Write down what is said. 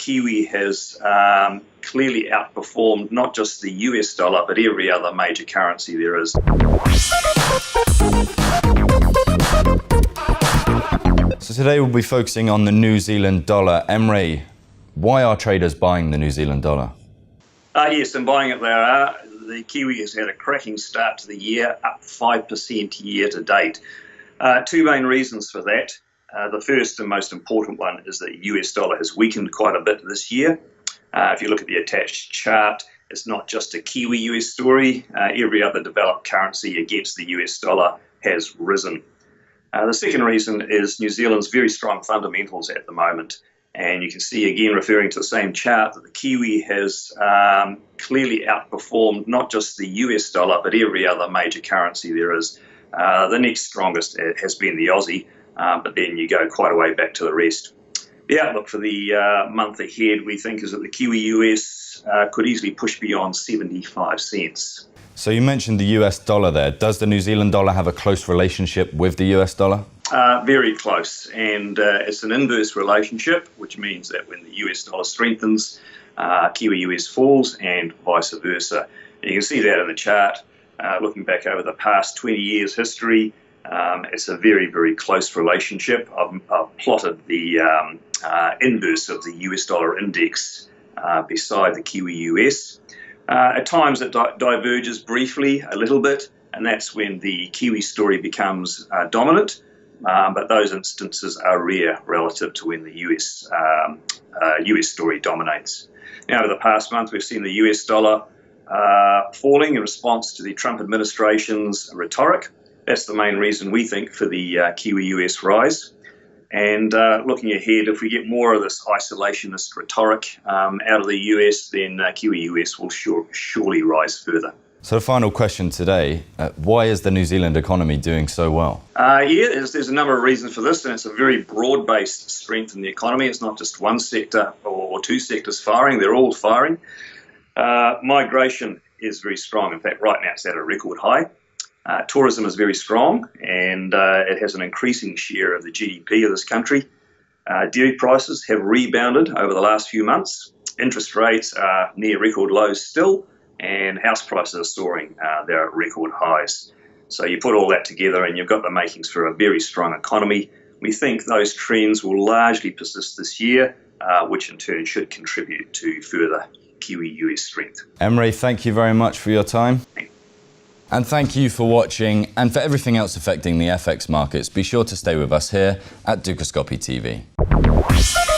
Kiwi has clearly outperformed not just the US dollar, but every other major currency there is. So today we'll be focusing on the New Zealand dollar. Imre, why are traders buying the New Zealand dollar? Yes, and buying it they are. The Kiwi has had a cracking start to the year, up 5% year to date. Two main reasons for that. The first and most important one is that the US dollar has weakened quite a bit this year. If you look at the attached chart, it's not just a Kiwi US story. Every other developed currency against the US dollar has risen. The second reason is New Zealand's very strong fundamentals at the moment. And you can see, again, referring to the same chart, that the Kiwi has clearly outperformed not just the US dollar, but every other major currency there is. The next strongest has been the Aussie, but then you go quite a way back to the rest. The outlook for the month ahead, we think, is that the Kiwi US could easily push beyond 75 cents. So you mentioned the US dollar there. Does the New Zealand dollar have a close relationship with the US dollar? Very close, and it's an inverse relationship, which means that when the US dollar strengthens, Kiwi US falls, and vice versa. And you can see that in the chart. Looking back over the past 20 years' history, it's a very, very close relationship. I've plotted the inverse of the US dollar index beside the Kiwi US. At times it diverges briefly a little bit, and that's when the Kiwi story becomes dominant. But those instances are rare relative to when the US story dominates. Now, over the past month, we've seen the US dollar falling in response to the Trump administration's rhetoric. That's the main reason, we think, for the Kiwi US rise. And looking ahead, if we get more of this isolationist rhetoric out of the US, then Kiwi US will surely rise further. So the final question today, why is the New Zealand economy doing so well? There's a number of reasons for this, and it's a very broad-based strength in the economy. It's not just one sector or two sectors firing, they're all firing. Migration is very strong. In fact, right now it's at a record high. Tourism is very strong, and it has an increasing share of the GDP of this country. Dairy prices have rebounded over the last few months. Interest rates are near record lows still, and house prices are soaring. They're at record highs. So you put all that together and you've got the makings for a very strong economy. We think those trends will largely persist this year, which in turn should contribute to further Kiwi US strength. Imre, thank you very much for your time. And thank you for watching, and for everything else affecting the FX markets, be sure to stay with us here at Nzdusd TV.